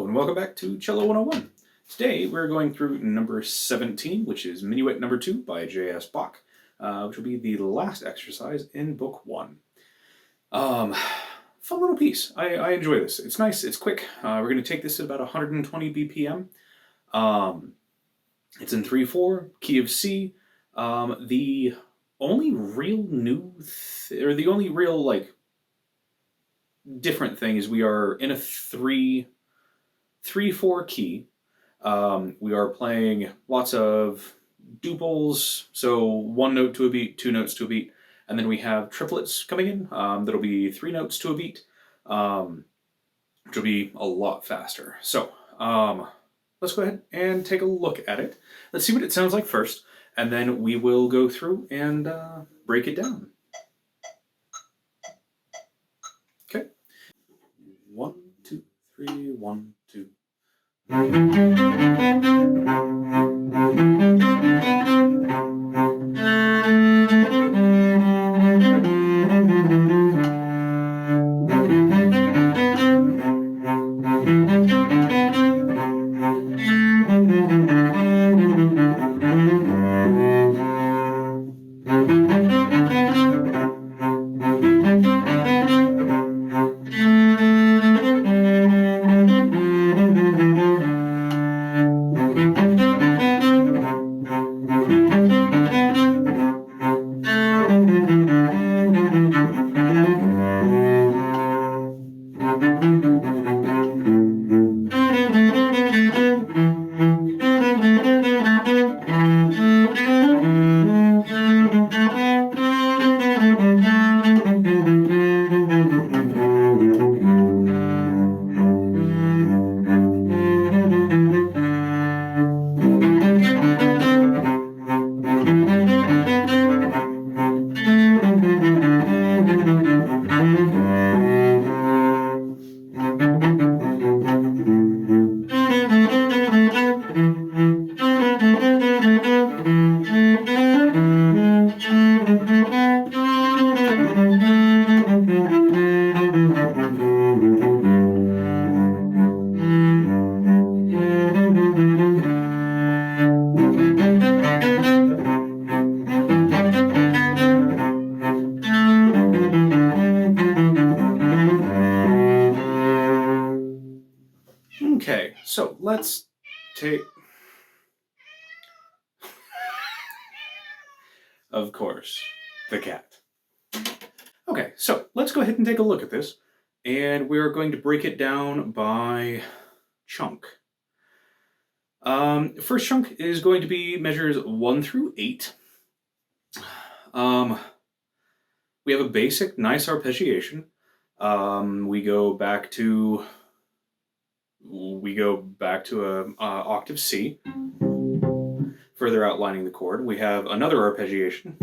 Hello and welcome back to Cello 101. Today we're going through number 17, which is Minuet No. 2 by J.S. Bach, which will be the last exercise in Book 1. Fun little piece. I enjoy this. It's nice, it's quick. We're going to take this at about 120 BPM. It's in 3/4, key of C. The only real the only real different thing is we are in a 3/4 key. We are playing lots of duples, so one note to a beat, two notes to a beat, and then we have triplets coming in. That'll be 3 notes to a beat, which will be a lot faster. So let's go ahead and take a look at it. Let's see what it sounds like first, and then we will go through and break it down. Okay. 1, 2, 3, 1, 2. Okay, so let's take... Of course, the cat. Okay, so let's go ahead and take a look at this, and we're going to break it down by chunk. First chunk is going to be measures 1 through 8. We have a basic, nice arpeggiation. We go back to a octave C, further outlining the chord. We have another arpeggiation,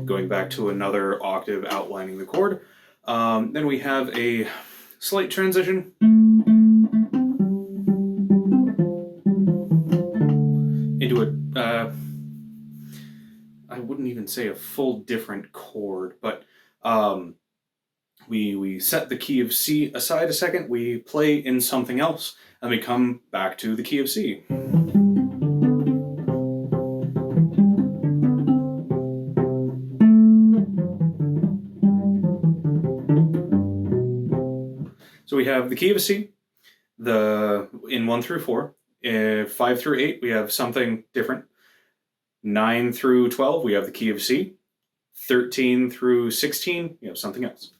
going back to another octave outlining the chord. Then we have a slight transition into a, I wouldn't even say a full different chord, but we set the key of C aside a second, we play in something else, and we come back to the key of C. So we have the key of C, in 1 through 4. 5 through 8, we have something different. 9 through 12, we have the key of C. 13 through 16, we have something else.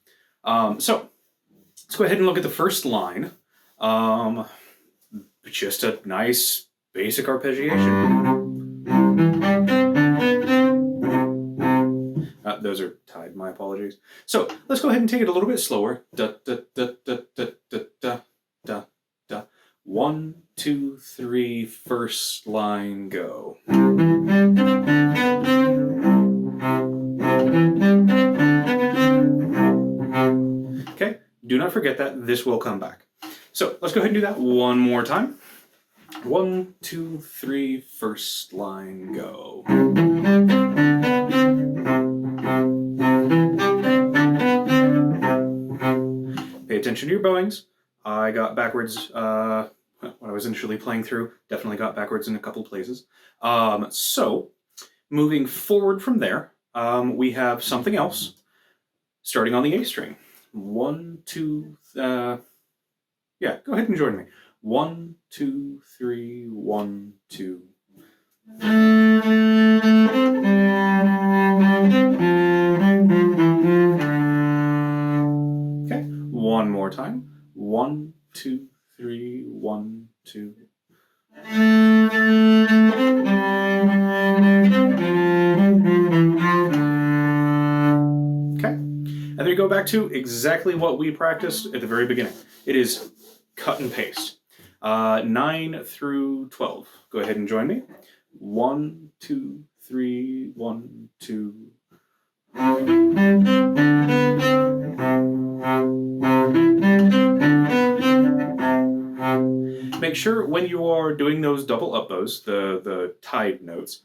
So let's go ahead and look at the first line. Just a nice basic arpeggiation. Those are tied, my apologies. So let's go ahead and take it a little bit slower. Da, da, da, da, da, da, da, da, da. 1, 2, 3, first line, go. Okay, do not forget that. This will come back. So let's go ahead and do that one more time. 1, 2, 3, first line, go. Pay attention to your bowings. I got backwards when I was initially playing through. Definitely got backwards in a couple places. So, moving forward from there, we have something else starting on the A string. 1, 2, yeah, go ahead and join me. 1, 2, 3, 1, 2. Okay, one more time. 1, 2, 3, 1, 2. Okay, and then we go back to exactly what we practiced at the very beginning. It is cut and paste. 9 through 12. Go ahead and join me. 1, 2, 3, 1, 2. Make sure when you are doing those double up bows, the tied notes,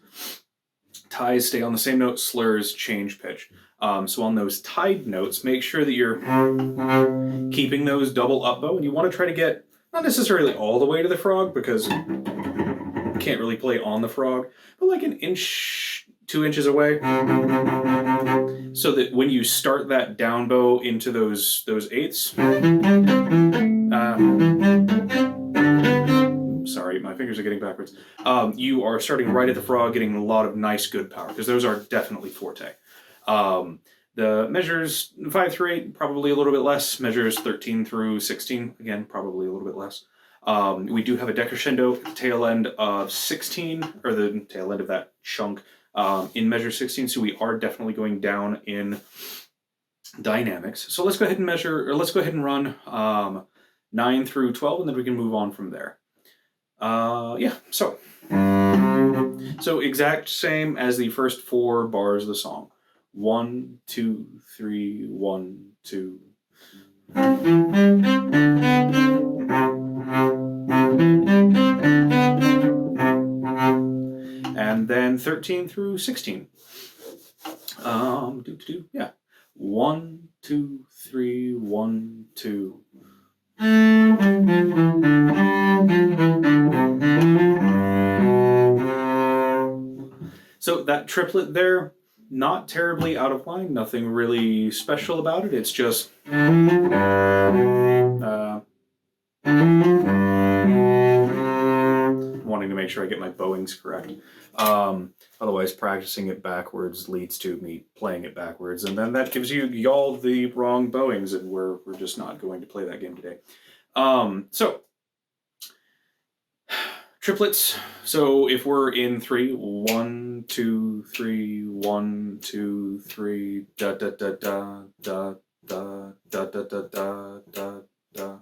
ties stay on the same note, slurs change pitch. So on those tied notes, make sure that you're keeping those double up bow, and you want to try to get not necessarily all the way to the frog because you can't really play on the frog, but like an inch, 2 inches away, so that when you start that down bow into those eighths. Sorry, my fingers are getting backwards. You are starting right at the frog, getting a lot of nice, good power, because those are definitely forte. The measures 5 through 8, probably a little bit less. Measures 13 through 16, again, probably a little bit less. We do have a decrescendo at the tail end of 16, or the tail end of that chunk in measure 16, so we are definitely going down in dynamics. So let's go ahead and let's go ahead and run 9 through 12, and then we can move on from there. Yeah, so exact same as the first 4 bars of the song. 1, 2, 3, 1, 2. And then 13 through 16. Yeah. 1, 2, 3, 1, 2. So that triplet there, not terribly out of line, nothing really special about it. It's just wanting to make sure I get my bowings correct. Otherwise, practicing it backwards leads to me playing it backwards, and then that gives y'all the wrong bowings, and we're just not going to play that game today. So triplets. So if we're in 3, 1, 2, 3, 1, 2, 3, da da da da da da da da da da da da.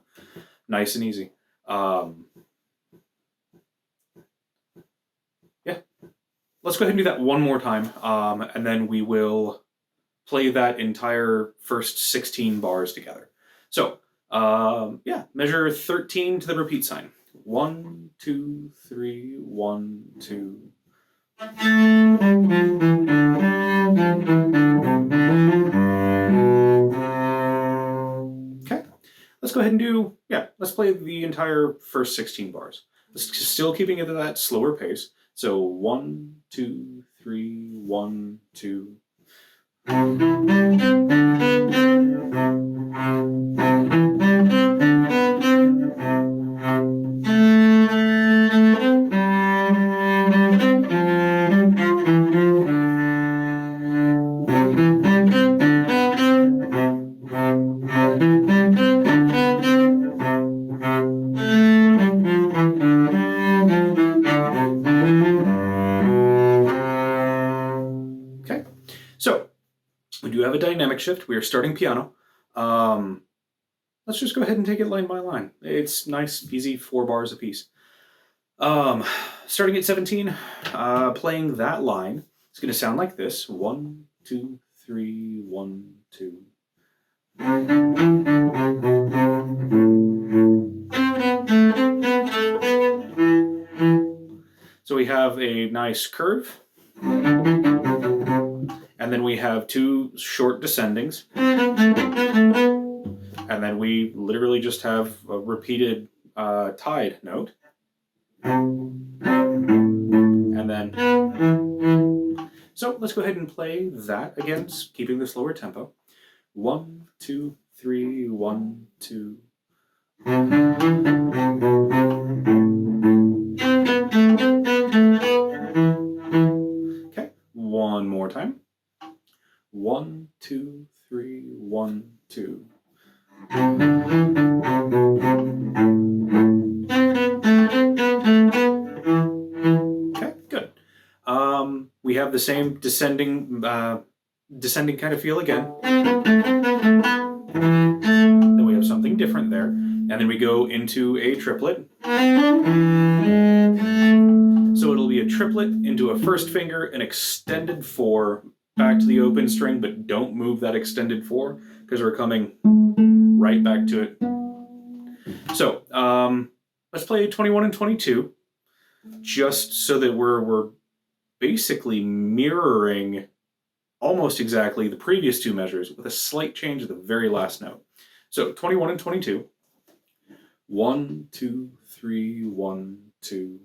Nice and easy. Yeah. Let's go ahead and do that one more time, and then we will play that entire first 16 bars together. So, yeah, measure 13 to the repeat sign. 1, 2, 3, 1, 2. Okay, let's go ahead and do, yeah, let's play the entire first 16 bars. Still keeping it at that slower pace. So 1, 2, 3, 1, 2. Okay, so we do have a dynamic shift. We are starting piano. Let's just go ahead and take it line by line. It's nice, easy, 4 bars apiece. Starting at 17, playing that line, it's going to sound like this. 1, 2, 3, 1, 2. So we have a nice curve. And then we have 2 short descendings. And And then we literally just have a repeated tied note. And then, so let's go ahead and play that again, keeping the slower tempo. 1, 2, 3, 1, 2. Okay, one more time. 1, 2, 3, 1, 2. Okay, good. We have the same descending kind of feel again. Then we have something different there, and then we go into a triplet. So it'll be a triplet into a first finger, an extended 4, back to the open string, but don't move that extended 4 because we're coming right back to it. So let's play 21 and 22, just so that we're basically mirroring almost exactly the previous two measures with a slight change at the very last note. So 21 and 22. 1, 2, 3, 1, 2.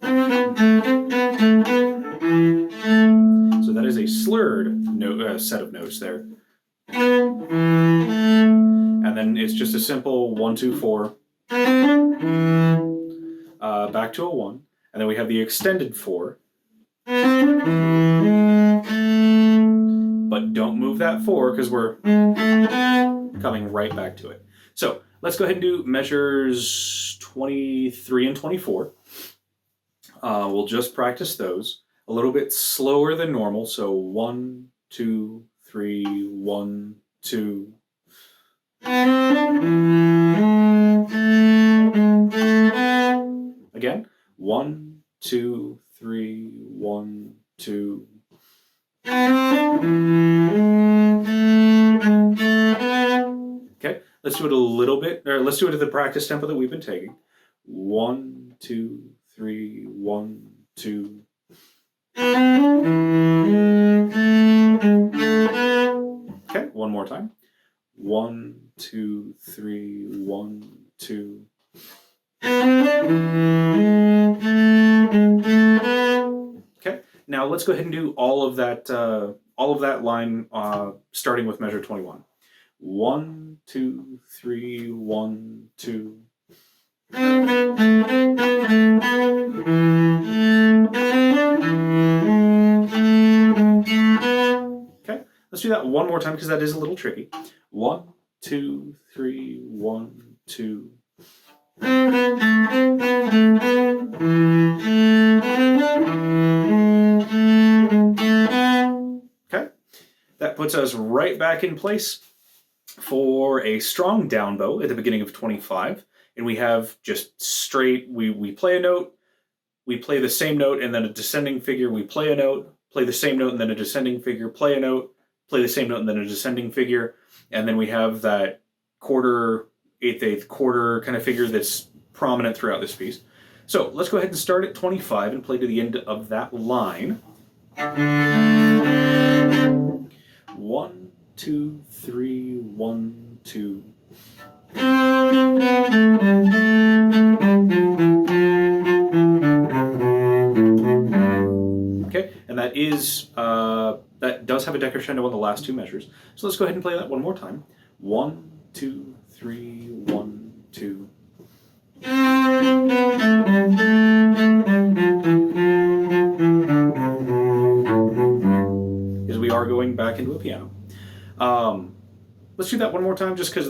So that is a slurred note, set of notes there. And then it's just a simple 1, 2, 4. Back to a 1. And then we have the extended 4. But don't move that 4 because we're coming right back to it. So let's go ahead and do measures 23 and 24. We'll just practice those a little bit slower than normal. So 1, 2, 3, 1, 2. Again, 1, 2, 3, 1, 2. Okay, let's do it a little bit, or let's do it at the practice tempo that we've been taking. 1, 2, 3, 1, 2. Okay, one more time. 1, 2, 3, 1, 2. Okay, now let's go ahead and do all of that line starting with measure 21. 1, 2, 3, 1, 2. Okay, let's do that one more time because that is a little tricky. 1, 2, 3, 1, 2. Okay, that puts us right back in place for a strong down bow at the beginning of 25. And we have just straight, we play a note, we play the same note, and then a descending figure, we play a note, play the same note, and then a descending figure, play a note, play the same note, and then a descending figure. And then we have that quarter, eighth, quarter kind of figure that's prominent throughout this piece. So let's go ahead and start at 25 and play to the end of that line. 1, 2, 3, 1, 2. Okay, and that is that does have a decrescendo on the last two measures. So let's go ahead and play that one more time. 1, 2, 3, 1, 2. Because we are going back into a piano. Let's do that one more time just because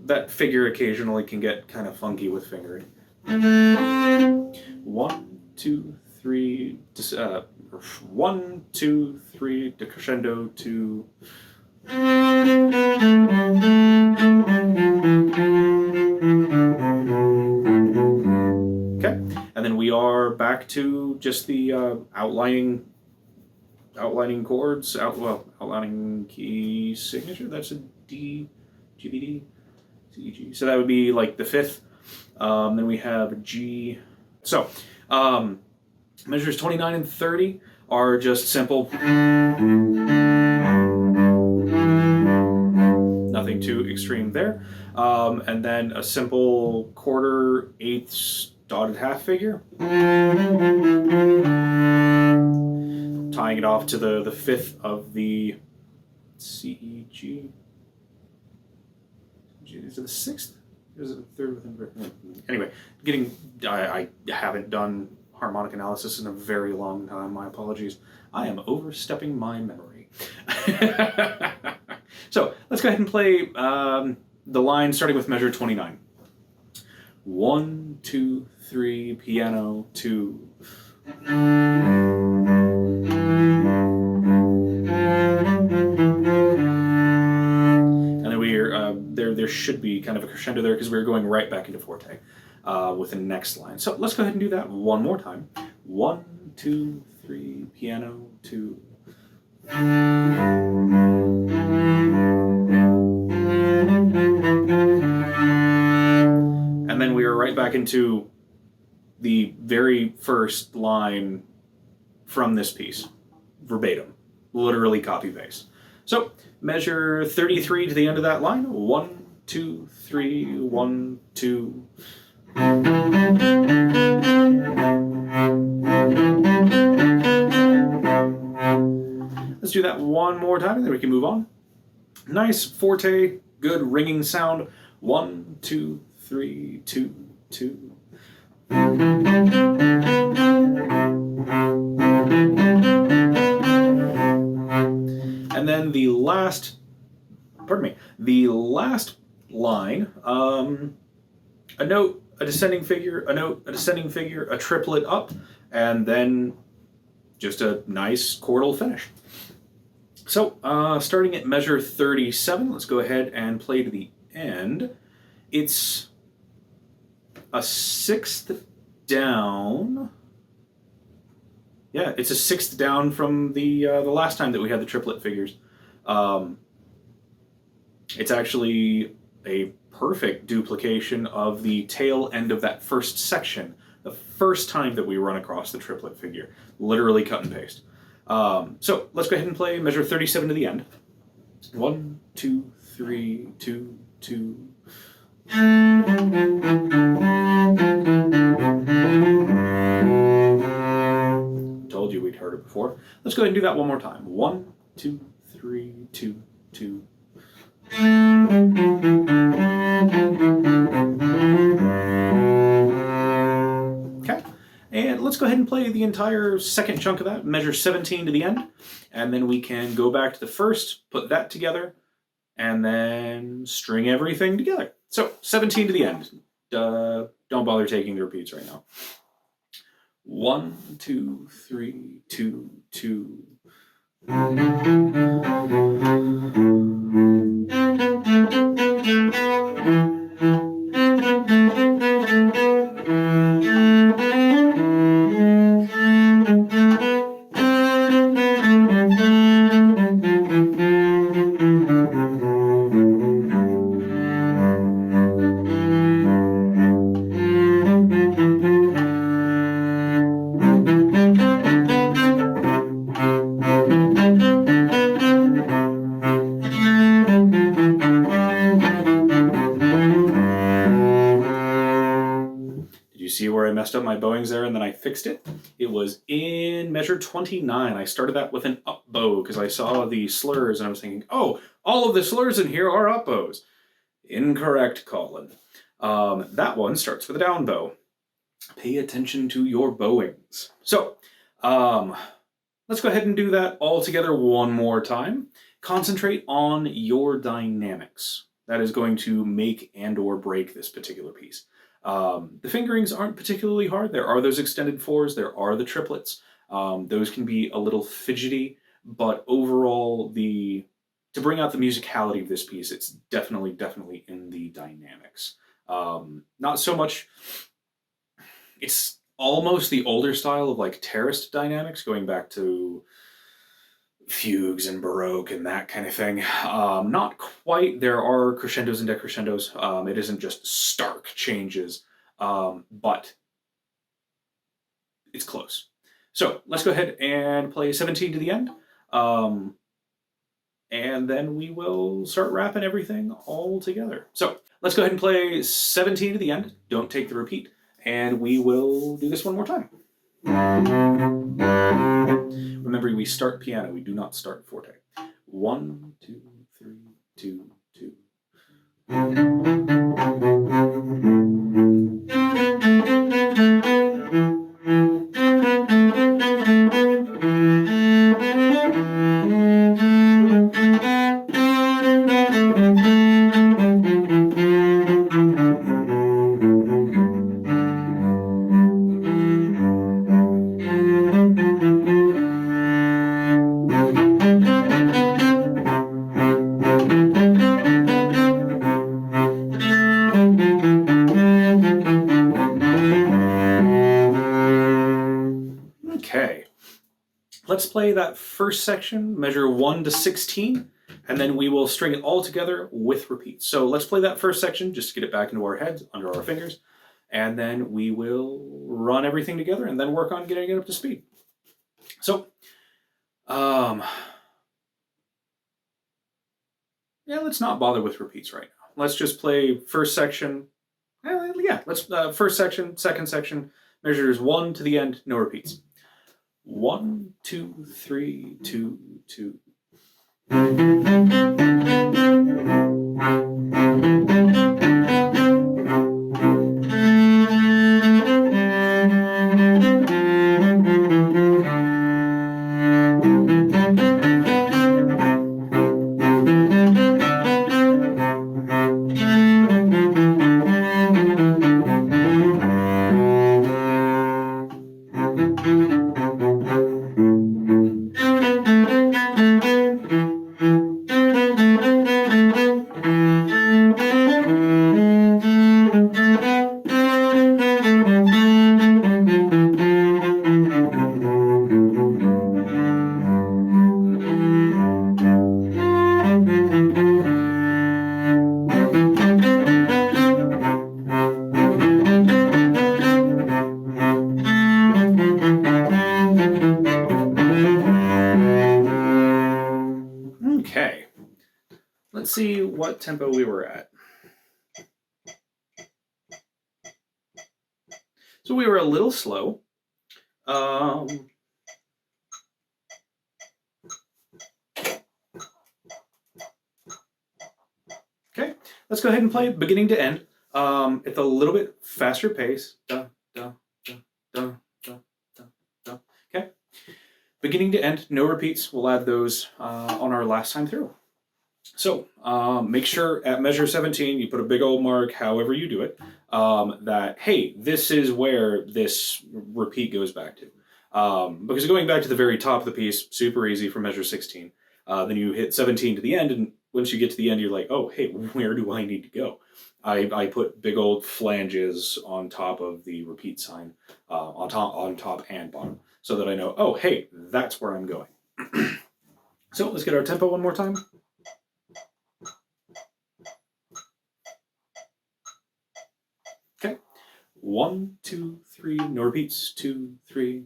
that figure occasionally can get kind of funky with fingering. 1, 2, 3, 1, 2, 3, decrescendo, 2. Okay, and then we are back to just the outlining chords, outlining key signature. That's a D, G, B, D, C, E, G. So that would be like the fifth. Then we have G. So measures 29 and 30 are nothing to extreme there. And then a simple quarter, eighths, dotted half figure. Tying it off to the fifth of the C, E, G. Is it the sixth? Or is it the third within? Anyway, I haven't done harmonic analysis in a very long time. My apologies. I am overstepping my memory. So let's go ahead and play the line starting with measure 29. 1, 2, 3, piano, 2. And then there should be kind of a crescendo there because we're going right back into forte with the next line. So let's go ahead and do that one more time. 1, 2, 3, piano, 2. And then we are right back into the very first line from this piece, verbatim, literally copy paste. So measure 33 to the end of that line. 1, 2, 3, 1, 2. Let's do that one more time and then we can move on. Nice forte, good ringing sound. 1, 2, 3, 2, 2. And then the last line, a note, a descending figure, a note, a descending figure, a triplet up, and then just a nice chordal finish. So, starting at measure 37, let's go ahead and play to the end. It's a sixth down. Yeah, it's a sixth down from the last time that we had the triplet figures. It's actually a perfect duplication of the tail end of that first section, the first time that we run across the triplet figure. Literally cut and paste. So let's go ahead and play measure 37 to the end. 1, 2, 3, 2, 2. Told you we'd heard it before. Let's go ahead and do that one more time. 1, 2, 3, 2, 2. Okay, and let's go ahead and play the entire second chunk of that, measure 17 to the end, and then we can go back to the first, put that together, and then string everything together. So 17 to the end. Don't bother taking the repeats right now. 1, 2, 3, 2, 2. See where I messed up my bowings there and then I fixed it? It was in measure 29. I started that with an up bow because I saw the slurs and I was thinking, oh, all of the slurs in here are up bows. Incorrect, Colin. That one starts with a down bow. Pay attention to your bowings. So, let's go ahead and do that all together one more time. Concentrate on your dynamics. That is going to make and or break this particular piece. The fingerings aren't particularly hard. There are those extended fours, there are the triplets. Those can be a little fidgety, but overall, to bring out the musicality of this piece, it's definitely in the dynamics. Not so much, it's almost the older style of like terraced dynamics, going back to fugues and baroque and that kind of thing. Not quite. There are crescendos and decrescendos. It isn't just stark changes, but it's close. So let's go ahead and play 17 to the end. and then we will start wrapping everything all together. So let's go ahead and play 17 to the end. Don't take the repeat. And we will do this one more time. Remember, we start piano. We do not start forte. 1, 2, 3, 2, 2. Okay, let's play that first section, measure 1 to 16, and then we will string it all together with repeats. So let's play that first section, just to get it back into our heads, under our fingers, and then we will run everything together and then work on getting it up to speed. So, yeah, let's not bother with repeats right now. Let's just play first section. Yeah, let's first section, second section, measures 1 to the end, no repeats. 1, 2, 3, 2, 2. Okay, let's see what tempo we were at. So we were a little slow. Okay, let's go ahead and play beginning to end. It's a little bit faster pace. Da, da, da, da, da, da, da. Okay, beginning to end, no repeats. We'll add those on our last time through. So make sure at measure 17 you put a big old mark, however you do it, that, hey, this is where this repeat goes back to. Because going back to the very top of the piece, super easy for measure 16. Then you hit 17 to the end, and once you get to the end, you're like, oh, hey, where do I need to go? I put big old flanges on top of the repeat sign, on top and bottom, so that I know, oh, hey, that's where I'm going. So let's get our tempo one more time. Okay, 1, 2, 3, no repeats, 2, 3.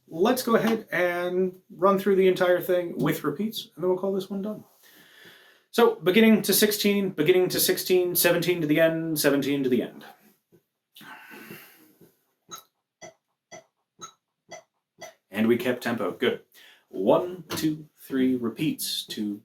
Let's go ahead and run through the entire thing with repeats, and then we'll call this one done. So, beginning to 16, 17 to the end, 17 to the end. And we kept tempo. Good. 1, 2, 3, repeats. 2,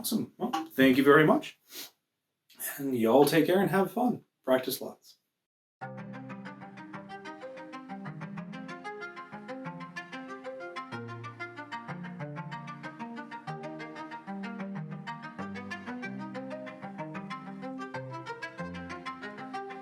Awesome. Well, thank you very much. And y'all take care and have fun. Practice lots.